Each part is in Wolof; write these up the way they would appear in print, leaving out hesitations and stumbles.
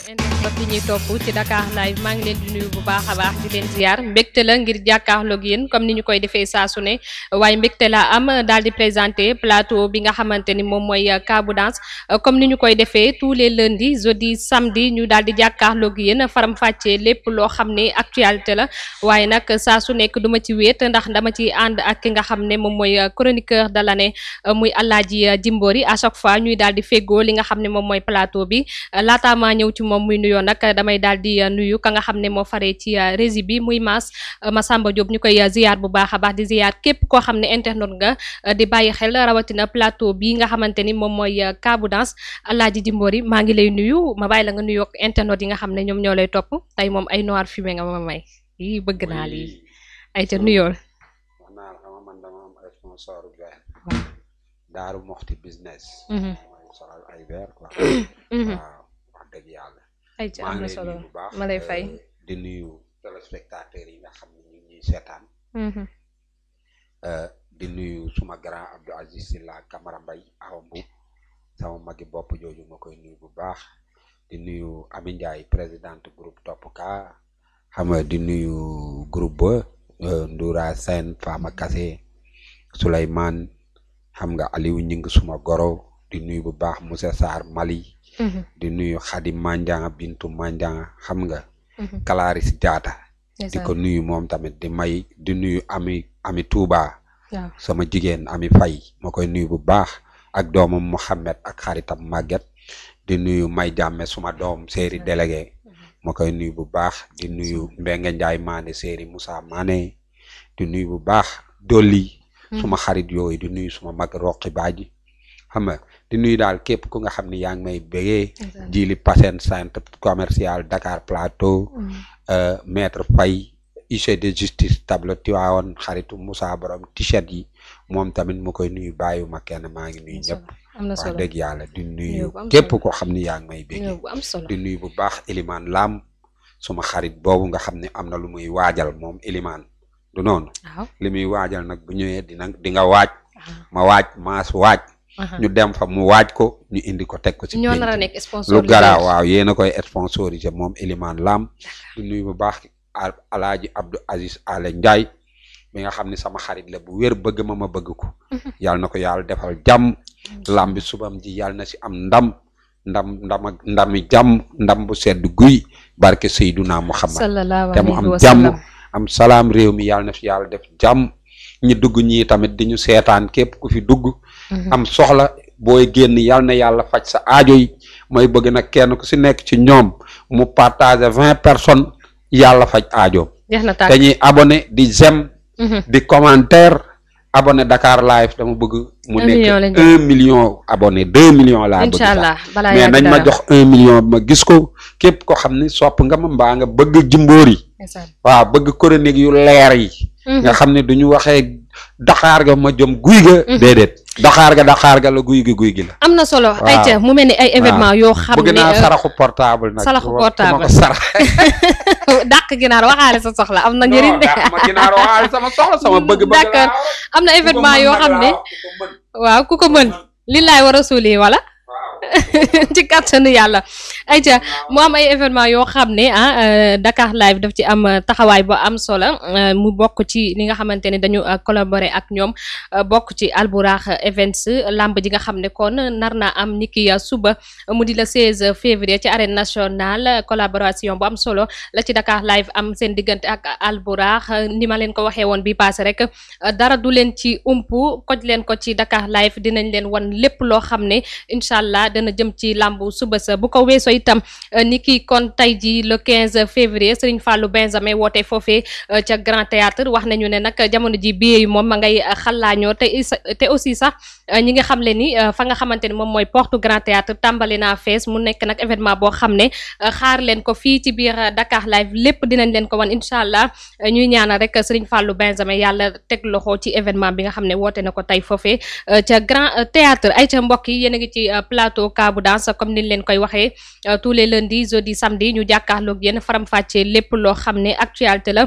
internet yi ñuy topp ci Dakar Live maa ngi leen di nuyu bu baax a baax di leen ziar mbégte la ngir jàkkaarloog yéen comme ni ñu koy defee saa su ne waaye mbégte la am daal di présenté plateau bi nga xamante ni moom mooy Kabou Dance comme ni ñu koy defee tous les lundis jeudi samedi ñu daal di jàkkaarloog yéen faram-fàccee lépp loo xam ne actualité la waaye nag saa su nekk duma ci wéet ndax dama ci ànd ak ki nga xam ne moom mooy chroniqueur de l'année muy Alaaji Jimbori à chaque fois ñuy daal di féggoo li nga xam ne moom mooy plateau bi laataa maa ñëw ci moom muy nuyoo nag damay daal di nuyu ka nga xam ne moo faree ci régie bi muy Massamba Diop ñu koy ziar bu baax a baax di ziar képp koo xam ne internet nga di bàyyi xel rawatina plateau bi nga xamante ni moom mooy Kabou Dance Alaaji Jimbori maa ngi lay nuyu ma bàyyi la nga nuyoo internet yi nga xam ne ñoom ñoo lay topp tey moom ay noir fumé nga ma may yi bëgg naa lii ay ca nuyoo man dama am sponsor Daaru Moxti business solal ay verre quoi waaw wax dëgg yàlla ay ca am na solo ma lay fay di nuyu téléspectateurs yi nga xam ne ñu ngi seetaan di nuyu suma grand Abdou Aziz Silla Camara Mbay awa mbu sama magi bopp jooju ma koy nuyu bu baax di nuyu Ami Ndiaye présidente groupe Top Ka xam nga di nuyu groupe ba Ndoura Sène Fama Kassé Souleymane xam nga Aliou Ñing suma goro di nuyu bu baax Moussa Sarr Mali di nuyu Khady Mandianga Bintu Mandianga xam nga Kalaris Diatta di ko nuyu moom tamit di nuyu Ami Touba sama jigéen Ami Faye ma koy nuyu bu baax ak doomam Mohamed ak xaritam Maguette di nuyu May Jàmme suma doom séeri délégué ma koy nuyu bu baax di nuyu Mbengue Ndiaye Mané séeri Moussa Mané di nuyu bu baax Dolli suma xarit yooyu di nuyu suma mag Roqi Baaji xam nga di nuyu daal képp ku nga xam ne yaa ngi may bégee Jili Passen centre commercial Dakar Plateau maître Faye huissier de justice tableau Tivaouane xaritu Moussa borom t-shirt yi moom tamit ma koy nuyu bàyyiwuma kenn maa ngi nuyu ñëpp wax dëgg yàlla di nuyu képp koo xam ne yaa ngi may bégee di nuyu bu baax Elimane Lam suma xarit boobu nga xam ne am na lu muy waajal moom Elimane du noonu li muy waajal nag bu ñëwee di nga waaj ma waaj maas waaj ñu dem fa mu waaj ko ñu indi ko teg ko ci lu garaaw waaw yéen a koy sponsorisé moom Elimane Lam di nuyu bu baax Alaaji Abdou Aziz Ale Ndiaye bi nga xam ne sama xarit la bu wér bëgg ma bëgg ko yàlla na ko yàlla defal jàmm lambi subam ji yàlla na si am ndami jàmm ndam bu sedd guy barke Seyduna Muhammad te mu am jàmm am salaam réew mi yàlla na fi yàlla def jàmm ñi dugg ñii tamit di ñu seetaan képp ku fi dugg am soxla booy génn yàlla na yàlla faj sa aajo yi mooy bëgg nag kenn ku si nekk ci ñoom mu partager 20 personnes yàlla faj aajo dañuy abonné di j'aime di commentaire abonné Dakar Live dama bëgg mu nekk 1 million abonné 2 millions laa bëgg sax mais nañ ma jox 1 million ma gis ko képp ko xam ne sopp nga ma mbaa nga bëgg Jimbori waaw bëgg chronique yu leer yi nga xam ne duñu waxee Dakar ga ma jëm guy ga déedéet Dakar ga la guy gi la am na solo ayca mu mel ni ay événement yoo xam ne bëgg naa saraxu portable nag ma ko sarax dàq ginaar waxaale sa soxla am na njëriñ de ma ginaar waxaale sama soxla sama bëgg d'accord am na événement yoo xam ne waaw ku ko mën li laay war a suuli wala ci kàttanu yàlla ayca mu am ay événement yoo xam ne Dakar Live daf ci am taxawaay bu am solo mu bokk ci li nga xamante ne dañu collaborer ak ñoom bokk ci Albourakh Events lamb ji nga xam ne kon nar naa am niki suba mu di le 16 février ci arène nationale collaboration bu am solo la ci Dakar Live am seen diggante ak Albourakh ni ma leen ko waxee woon bi passé rek dara du leen ci umpu koj leen ko ci Dakar Live dinañ leen wan lépp loo xam ne incha allah dana jëm ci lambu suba sa bu ko weesoo itam ni ki kon tey ji le 15 février Serigne Fallou Benjamin woote foofee ca Grand Théâtre wax nañu ne nag jamono ji billet yi moom ma ngay xalaañoo te aussi sax ñi nga xam le ni fa nga xamante ni moom mooy porte Grand Théâtre tàmbali naa fees mu nekk nag événement boo xam ne xaar leen ko fii ci biir Dakar Live lépp dinañ leen ko wan incha allah ñuy ñaanal rek Serigne Fallou Benjamin yàlla teg loxo ci événement bi nga xam ne woote na ko tey foofee ca Grand Théâtre ay ca mbokk yi yéen a ngi ci plateau plateau Cas bu Danse comme niñ leen koy waxee tous les lundis jeudi samedi ñu jàkkaarloog yéen faram-fàccee lépp loo xam ne actualité la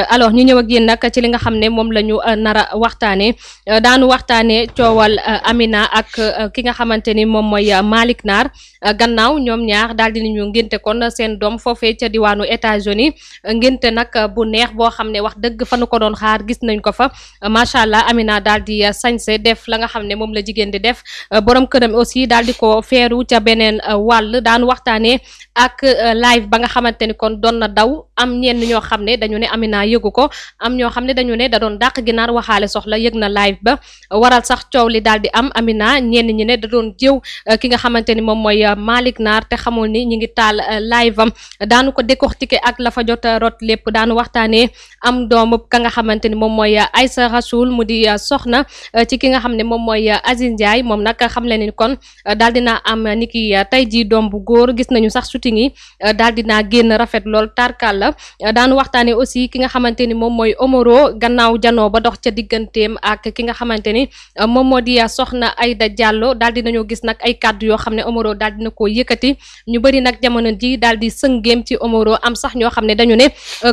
alors ñu ñëw ak yéen nag ci li nga xam ne moom la ñu nar a waxtaanee daanu waxtaanee coowal Amina ak ki nga xamante ni moom mooy Malick Nar gannaaw ñoom ñaar daal dinañu ngénte kon seen doom foofee ca diwaanu États-Unis ngénte nag bu neex boo xam ne wax dëgg fa nu ko doon xaar gis nañ ko fa macha allah Amina daal di sañse def la nga xam ne moom la jigéen di def borom këram aussi daal di ko feeru ca beneen wàll daanu waxtaanee ak live ba nga xamante ni kon doon na daw am ñenn ñoo xam ne dañu ne Amina yëgu ko am ñoo xam ne dañu ne da doon dàq ginaar waxaale soxla yëg na live ba waral sax coow li daal di am Amina ñenn ñi ne da doon jëw ki nga xamante ni moom mooy Malick Nar te xamul ni ñi ngi taal live am daanu ko décortiquer ak la fa jot rot lépp daanu waxtaanee am doomu ka nga xamante ni moom mooy Aïssa Rasoul mu di soxna ci ki nga xam ne moom mooy Aziz Ndiaye moom nag xam leen ni kon daal dina am ni ki tey jii doom bu góor gis nañu sax shooting yi daal dinaa génn rafet lool tarkal la daanu waxtaanee aussi ki nga xamante ni moom mooy Omaro gannaaw janoo ba dox ca digganteem ak ki nga xamante ni moom moo di soxna Aïda Diallo daal dinañoo gis nag ay kàddu yoo xam ne Omaro daal dina ko yëkkati ñu bëri nag jamono ji daal di sëngeem ci Omaro am sax ñoo xam ne dañu ne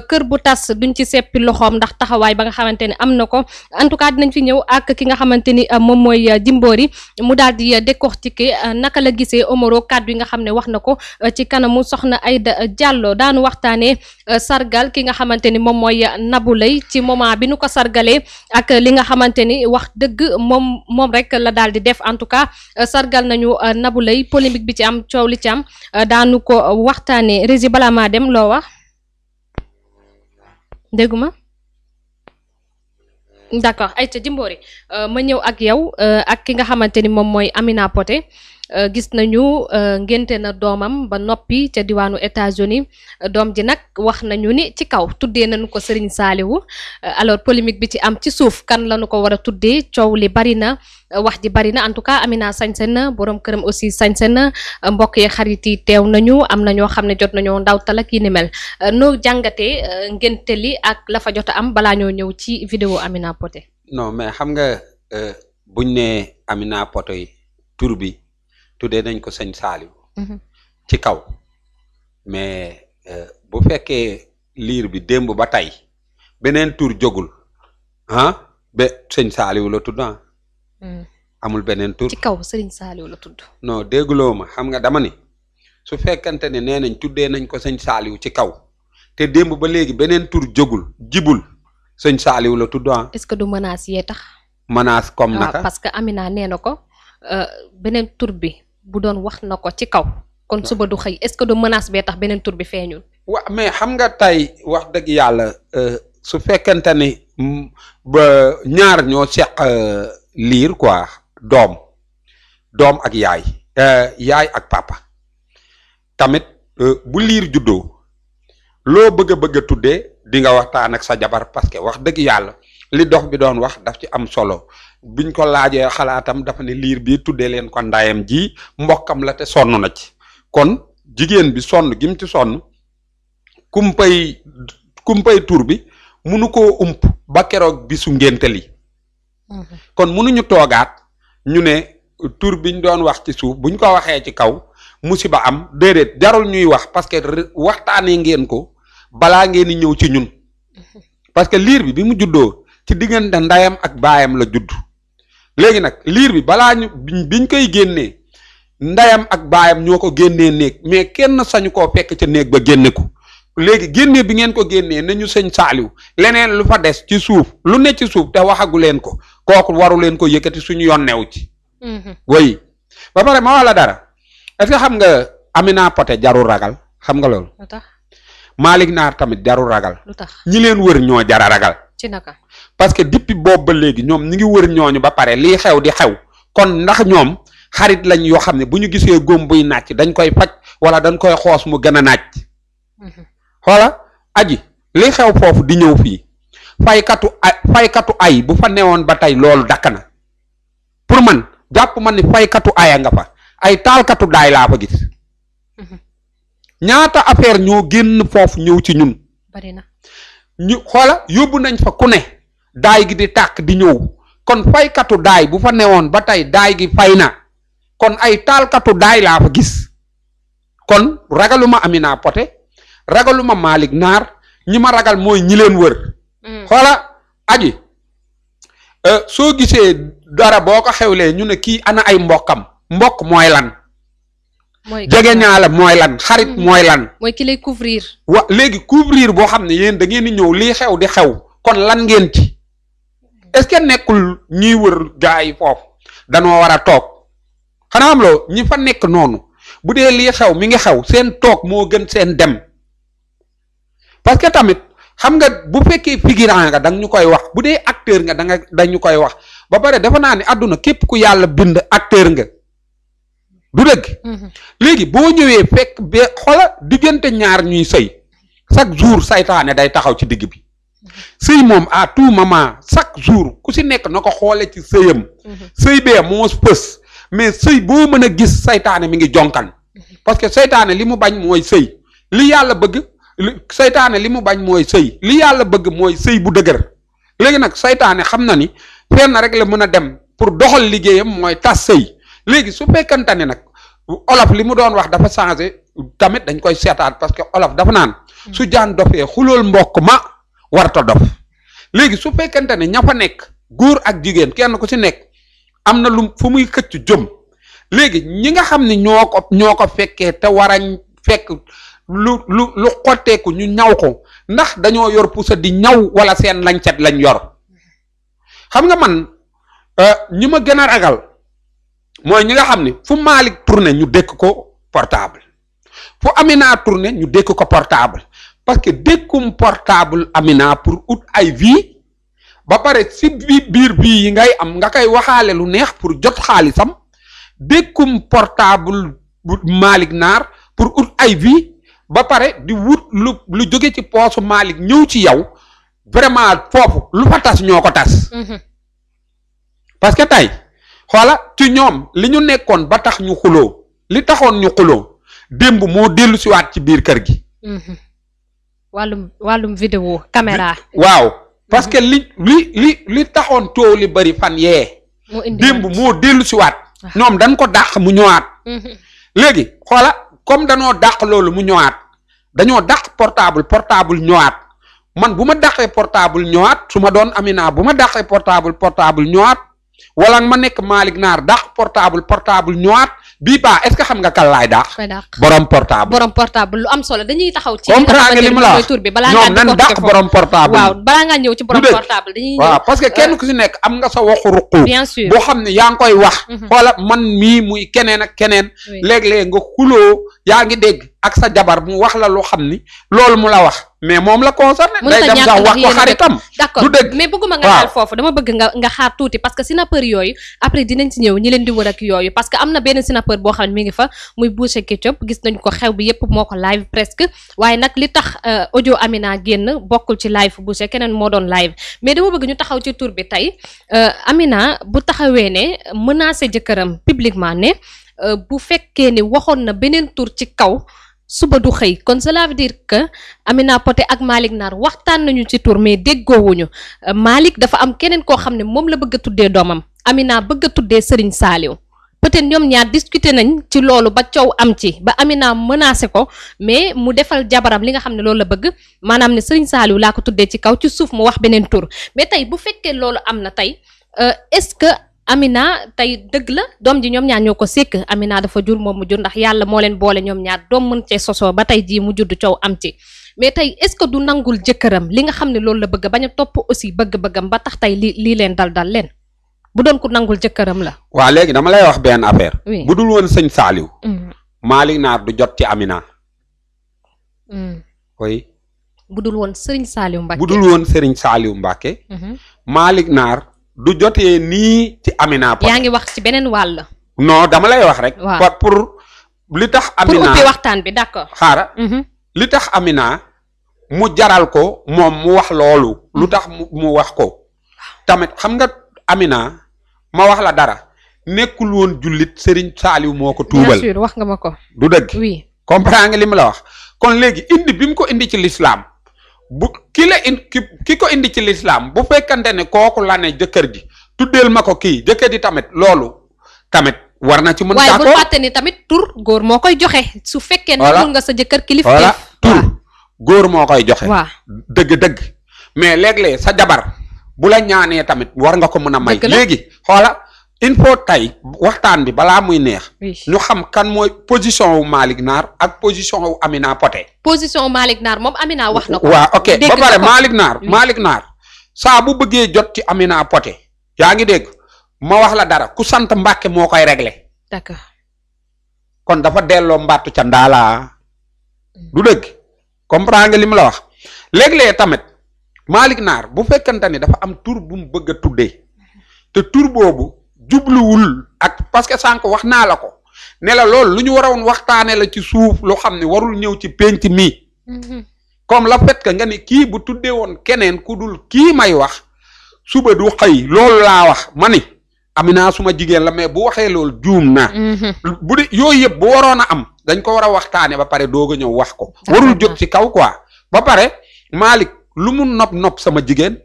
kër bu tas duñ ci seppi loxoom ndax taxawaay ba nga xamante ni am na ko en tout cas dinañ fi ñëw ak ki nga xamante ni moom mooy Jimbori mu daal di décortiquer naka la gisee Omaro kàddu yi nga xam ne wax na ko ci kanamu soxna Aïda Diallo daanu waxtaanee sargal ki nga xamante ni moom mooy Nabou Leye ci moment bi nu ko sargalee ak li nga xamante ni wax dëgg moom rek la daal di def en tout cas sargal nañu Nabou Leye polémique bi ci am coow li ci am daanu ko waxtaanee Rési balaa maa dem loo wax dégguma d'accord ay ca Jimbori ma ñëw ak yow ak ki nga xamante ni moom mooy Amina Poté gis nañu ngénte na doomam ba noppi ca diwaanu États-Unis doom ji nag wax nañu ni ci kaw tuddee nañu ko Serigne Saliou alors polémique bi ci am ci suuf kan lañu ko war a tuddee coow li bari na wax ji bari na en tout cas Amina sañse na borom këram aussi sañse na mbokk yi xarit yi teew nañu am na ñoo xam ne jot nañoo ndawtal ak yi ni mel noo jàngatee ngénte li ak la fa jot a am balaa ñoo ñëw ci vidéo Amina Poté. non mais xam nga buñ ne Amina Poté tur bi tuddee nañ ko sëñ Saliou ci kaw mais bu fekkee liir bi démb ba tey beneen tur jógul ba sëñ Saliou la tudd amul beneen tur ci kaw sëriñ Saliou la tudd non dégguloo ma xam nga dama ni su fekkante ne nee nañ tuddee nañ ko sëñ Saliou ci kaw te démb ba léegi beneen tur jógul jibul sëñ Saliou la tudd est-ce que du menace yee tax menace comme naka parce que Amina nee na ko beneen tur bi bu doon wax na ko ci kaw kon suba du xëy est-ce que du menace bee tax beneen tur bi feeñul wa mais xam nga tey wax dëgg yàlla su fekkente ni ba ñaar ñoo seq liir quoi doom ak yaay ak papa tamit bu liir juddoo loo bëgg a tuddee di nga waxtaan ak sa jabar parce que wax dëgg yàlla li dox bi doon wax daf ci am solo biñ ko laajee xalaatam dafa ne liir bi tuddee leen ko ndayam ji mbokkam la te sonn na ci kon jigéen bi sonn gim ci sonn kumpay tur bi munu koo ump ba keroog bisu ngénte li kon munuñu toogaat ñu ne tur biñ doon wax ci suuf buñ ko waxee ci kaw musiba am déedéet jarul ñuy wax parce que waxtaanee ngeen ko balaa ngeen di ñëw ci ñun parce que liir bi mu juddoo ci diggante ndayam ak baayam la judd léegi nag liir bi balaa biñ koy génnee ndayam ak baayam ñoo ko génnee néeg mais kenn sañu koo fekk ca néeg ba génne ko léegi génnee bi ngeen ko génnee nañu sëñ Saliou leneen lu fa des ci suuf lu ne ci suuf te waxagu leen ko kooku waru leen ko yëkkati suñu yoon new ci way ba pare ma wala dara est-ce que xam nga Amina Poté jarul ragal xam nga loolu Malick Nar tamit jarul ragal ñi leen wër ñoo jara ragal ci naka parce que depuis boobu ba léegi ñoom ñi ngi wër ñooñu ba pare lii xew di xew kon ndax ñoom xarit lañ yoo xam ne bu ñu gisee góom buy nàcc dañ koy faj wala dañ koy xoos mu gën a nàcc xoola aji li xew foofu di ñëw fii faykatu ay bu fa newoon ba tey loolu dakk na pour man jàpp man ni faykatu aya nga fa ay taalkatu daay laa fa gis ñaata affaire ñoo génn foofu ñëw ci ñun bari na ñu xoola yóbbu nañ fa ku ne daay gi di tàkk di ñëw kon faykatu daay bu fa newoon ba tey daay gi fay na kon ay taalkatu daay laa fa gis kon ragaluma Amina Poté ragaluma Malick Naar ñi ma ragal mooy ñi leen wër. xoola aji soo gisee dara boo ko xewlee ñu ne kii ana ay mbokkam mbokk mooy lan. jege ñaala mooy lan xarit mooy lan. mooy ki lay couvrir. léegi couvrir boo xam ne yéen da ngeen di ñëw lii xew di xew kon lan ngeen ci est-ce que nekkul ñiy wër gaa yi foofu danoo war a toog xanaa am loo ñi fa nekk noonu bu dee lii xew mi ngi xew seen toog moo gën seen dem parce que tamit xam nga bu fekkee figurant nga danga ñu koy wax bu dee acteur nga dañu koy wax ba pare dafa naa ne àdduna képp ku yàlla bind acteur nga. du dëgg léegi boo ñëwee fekk ba xoola diggante ñaar ñuy sëy chaque jour saytaane day taxaw ci digg bi sëy moom à tout moment chaque jour ku si nekk na ko xoole ci sëyam sëy bee moo pës mais sëy boo mën a gis saytaane mi ngi jonkan parce que saytaane li mu bañ mooy sëy li yàlla bëgg saytaane li mu bañ mooy sëy li yàlla bëgg mooy sëy bu dëgër léegi nag saytaane xam na ni fenn rek la mën a dem pour doxal liggéeyam mooy tas sëy léegi su fekkante ne nag olof li mu doon wax dafa changé tamit dañ koy seetaat parce que olof dafa naan su jaan dofee xulool mbokk ma warta dof léegi su fekkante ne ña fa nekk góor ak jigéen kenn ku ci nekk am na lu fu muy xëcc jëm léegi ñi nga xam ne ñoo ko fekkee te war a fekk lu xotteeku ñu ñaw ko ndax dañoo yor pusa di ñaw wala seen lañcet lañ yor xam nga man ñi ma gën a ragal mooy ñi nga xam ne fu Malick tourné ñu dékk ko portable fu Amina tourné ñu dékk ko portable parce que dékkum portable Amina pour ut ay vie ba pare si biir vie yi ngay am nga koy waxaale lu neex pour jot xaalisam dékkum portable Malick Naar pour ut ay vie ba pare di wut lu jóge ci poosu Malick ñëw ci yow vraiment foofu lu fa tas ñoo ko tas parce que tey xoola ci ñoom li ñu nekkoon ba tax ñu xuloo li taxoon ñu xuloo démb moo dellu siwaat ci biir kër gi wàllum vidéo caméra waaw parce que li taxoon coow li bari fan yee démb moo dellu siwaat ñoom dañ ko dàq mu ñëwaat léegi xoola comme danoo dàq loolu mu ñëwaat dañoo dàq portable ñëwaat man bu ma dàqee portable ñëwaat su ma doon Amina bu ma dàqee portable ñëwaat wala ma nekk Malick Naar dàq portable ñëwaat bii pas est-ce que xam nga kan laay dàq. borom portable lu am solo dañuy taxaw. ci comprendre nga li mu la wax ñoom nan dàq borom portable. waaw balaa ngaa ñëw ci borom portable dañuy ñëw. waaw parce que kenn ku si nekk am nga sa waxu ruqu. bien sûr boo xam ne yaa ngi koy wax. xoola man mii muy keneen ak keneen. léeg-léeg nga xuloo yaa ngi dégg ak sa jabar mu wax la loo xam ni loolu mu la wax. mais moom la concerné. day dem sax wax ko xaritam. d'accord mais bëgguma nga daal foofu dama bëgg nga xaar tuuti parce que sinapeur yooyu après dinañ ci ñëw ñi leen di wër ak yooyu parce que am na benn sinapeur boo xam ne mi ngi fa muy Boucher Ketchup gis nañ ko xew bi yépp moo ko live presque waaye nag li tax audio Amina génn bokkul ci live Boucher keneen moo doon live mais dama bëgg ñu taxaw ci tur bi tey Amina bu taxawee ne menacé jëkkëram publiquement ne bu fekkee ni waxoon na beneen tur ci kaw suba du xëy kon cela veut dire que Amina Poté ak Malick Naar waxtaan nañu ci tur mais déggoowuñu Malick dafa am keneen koo xam ne moom la bëgg a tuddee doomam Amina bëgg a tuddee Serigne Saliou peut-être ñoom ñaar discuter nañ ci loolu ba coow am ci ba Amina menacé ko mais mu defal jabaram li nga xam ne loolu la bëgg maanaam ne Serigne Saliou laa ko tuddee ci kaw ci suuf mu wax beneen tur mais tey bu fekkee loolu am na tey est-ce que Amina tey dëgg la doom ji ñoom ñaar ñoo ko sekk Amina dafa jur moom mu jur ndax yàlla moo leen boole ñoom ñaar doom mën cee sosoo ba tey jii mu judd coow am ci mais tey est-ce que du nangul jëkkëram li nga xam ne loolu la bëgg bañ a topp aussi bëgg-bëggam ba tax tey lii leen dal leen bu doon ko nangul jëkkëram la. waaw léegi dama lay wax benn affaire. bu dul woon sëñ Saliou. Malick Naar du jot ci Amina. oui. bu dul woon Serigne Saliou Mbacké. bu dul woon Serigne Saliou Mbacké. Malick Naar. du jotee nii ci Amina Poté. yaa ngi wax ci beneen wàll. non dama lay wax rek. pour li tax. Amina pour ubbi waxtaan bi d'accord. xaara li tax Amina mu jaral ko moom mu wax loolu. lu tax mu wax ko. tamit xam nga Amina ma wax la dara nekkul woon jullit Serigne Saliou moo ko tuubal. bien sûr wax nga ma ko. du dëgg. oui comprends nga li ma la wax. kon léegi indi bi mu ko indi ci l'islam bu ki ko indi ci l'islam bu fekkante ne kooku la ne jëkkër ji tuddeel ma ko kii jëkkër ji tamit loolu tamit war na ci mën waaye d'accord bul fàtte ni tamit tur góor moo koy joxe su fekkee nangul nga sa jëkkër kilifteef. voilà tur góor moo koy joxe. waaw dëgg mais léeg-léeg sa jabar bu la ñaanee tamit war nga ko mën a may. léegi xoola il faut tey waxtaan bi balaa muy neex. ñu xam kan mooy position wu Malick Naar ak position wu Amina Poté. position wu Malick Naar moom Amina wax na ko. waaw ok ba pare Malick Naar saa bu bëggee jot ci Amina Poté yaa ngi dégg ma wax la dara ku sant Mbàkke moo koy réglé. d'accord kon dafa delloo mbattu ca ndaala du dëgg comprendre nga li mu la wax léeg-léeg tamit Malick Naar bu fekkante ni dafa am tur bu mu bëgg a tuddee te tur boobu jubluwul ak parce que sànq wax naa la ko ne la loolu lu ñu waroon waxtaanee la ci suuf loo xam ne warul ñëw ci penc mi. comme la fait que nga ni kii bu tuddee woon keneen ku dul kii may wax suba du xëy loolu laa wax ma ni Amina suma jigéen la mais bu waxee loolu juum na. bu di yooyu yëpp bu waroon a am dañ ko war a waxtaanee ba pare doog a ñëw wax ko. warul jóg ci kaw quoi ba pare Malick lu mu nopp sama jigéen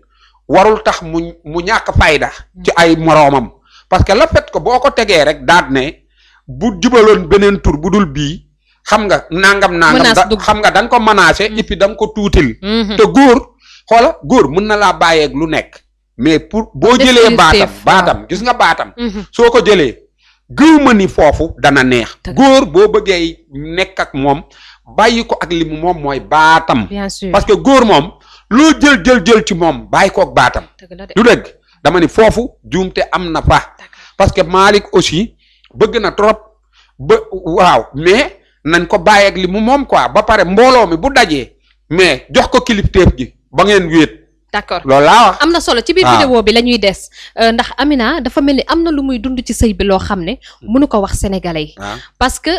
warul tax mu ñàkk fayda. ci ay moroomam parce que la fait que boo ko tegee rek daat ne bu jubaloon beneen tur bu dul bii. xam nga nangam xam nga da nga ko menacé et puis da nga ko tuutil. te góor mën na laa bàyyeeg lu nekk. mais pour boo jëlee baatam gis nga baatam. soo ko jëlee gëw ma ni foofu dana neex. góor boo bëggee nekk ak moom bàyyi ko ak li mu moom mooy baatam. bien sûr parce que góor moom loo jël ci moom bàyyi ko ak baatam. du dëgg dama ni foofu juumte am na fa. parce que Malick aussi bëgg na trop waaw mais. nañ ko bàyyi ak li mu moom quoi ba pare mbooloo mi bu dajee mais jox ko kilifteef gi ba ngeen wéet. d'accord loolu laa wax. am na solo ci biir vidéo bi la ñuy des ndax Amina dafa mel ni am na lu muy dund ci sëy bi loo xam ne mënu ko wax sénégalais yi. parce que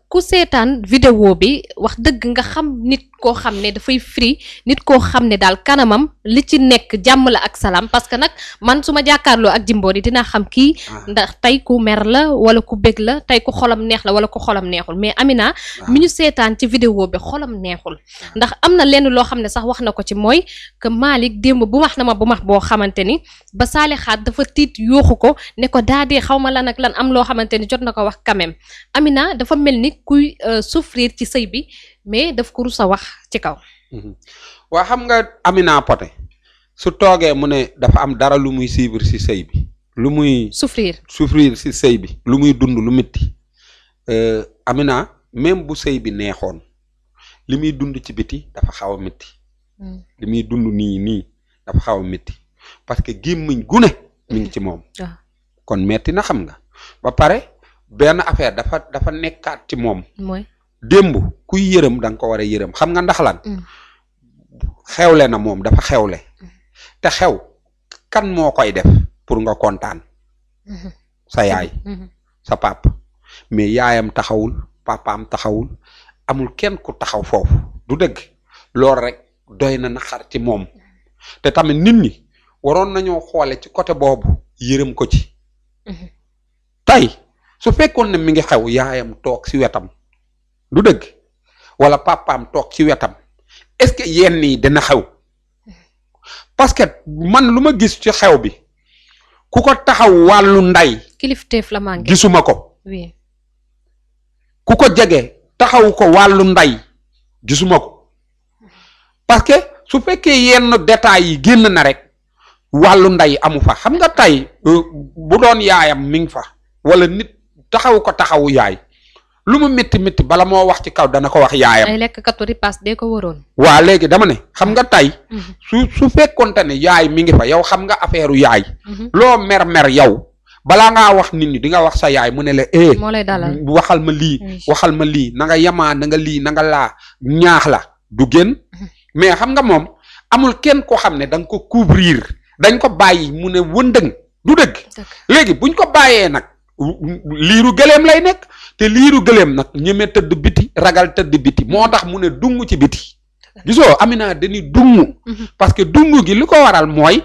ku seetaan vidéo bi wax dëgg nga xam nit koo xam ne dafay free nit koo xam ne daal kanamam li ci nekk jàmm la ak salaam parce que nag man su ma jàkkaarloo ak Jimbori dinaa xam kii ndax tey ku mer la wala ku bég la tey ku xolam neex la wala ku xolam neexul mais Amina mi ñu seetaan ci vidéo bi xolam neexul ndax am na lenn loo xam ne sax wax na ko ci mooy que Malick démb bu wax na ma bu max boo xamante ni ba Saalixaat dafa tiit yuuxu ko ne ko daadee xaw ma lan ak lan am loo xamante ni jot na ko wax quand même Amina dafa mel ni kuy souffrir ci sëy bi mais daf ko rus a wax ci kaw. waa xam nga Amina Poté su toogee mu ne dafa am dara lu muy suivre ci sëy bi lu muy. souffrir ci sëy bi lu muy dund lu métti Amina même bu sëy bi neexoon li muy dund ci biti dafa xaw a métti. li muy dund nii dafa xaw a métti parce que gémmiñ gu ne mi ngi ci moom. kon metti na xam nga ba pare benn affaire dafa nekkaat ci moom. mooy démb kuy yërëm da nga ko war a yërëm xam nga ndax lan. xewle na moom dafa xewle. te xew kan moo koy def pour nga kontaan. sa yaay. sa papa mais yaayam taxawul papaam taxawul amul kenn ku taxaw foofu du dëgg loolu rek doy na naxar ci moom te tamit nit ñi waroon nañoo xoole ci côté boobu yërëm ko ci. tey su fekkoon ne mi ngi xew yaayam toog ci wetam du dëgg wala papaam toog ci wetam est-ce que yenn yi dina xew parce que man lu ma gis ci xew bi ku ko taxaw wàllu nday kilifteef la manqué gisuma ko. oui ku ko jege taxaw ko wàllu nday gisuma ko parce que su fekkee yenn détails yi génn na rek wàllu nday amu fa xam nga tey bu doon yaayam mi ngi fa wala nit taxaw ko taxawu yaay lu mu métti bala moo wax ci kaw dana ko wax yaayam. ay lekk katu ripaas de ko waroon. waa léegi dama ne xam nga tey. su fekkonte ne yaay mi ngi fa yow xam nga affaire yaay. loo mer yow balaa ngaa wax nit ñi di nga wax sa yaay mu ne la moo lay dalal waxal ma lii na nga yamaa na nga lii na nga laa ñaax la du génn mais xam nga moom amul kenn koo xam ne da nga ko couvrir dañ ko bàyyi mu ne wëndëng du dëgg. léegi buñ ko bàyyee nag liiru gëléem lay nekk te liiru gëléem nag ñeme tëdd biti ragal tëdd biti moo tax mu ne dung ci biti gisoo Amina dañuy dung parce que dung gi li ko waral mooy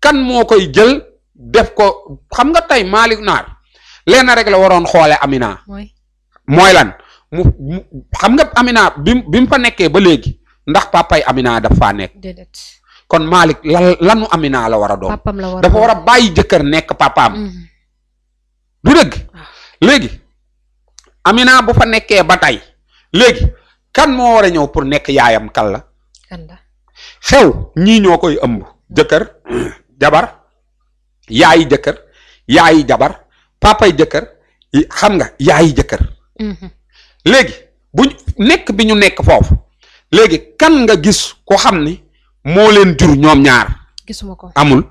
kan moo koy jël def ko xam nga tey Malick Naar lenn rek la waroon xoole Amina mooy lan mu xam nga Amina bi mu fa nekkee ba léegi ndax papay Amina daf faa nekk kon Malick lanu Amina la war a doon dafa war a bàyyi jëkkër nekk papaam du dëgg léegi Amina bu fa nekkee ba tey léegi kan moo war a ñëw pour nekk yaayam kan la. kan la xew ñii ñoo koy ëmb. jëkkër jabar yaayi jëkkër yaayi jabar papay jëkkër xam nga yaayi jëkkër. léegi bu nekk bi ñu nekk foofu léegi kan nga gis ko xam ni moo leen jur ñoom ñaar. gisuma ko amul.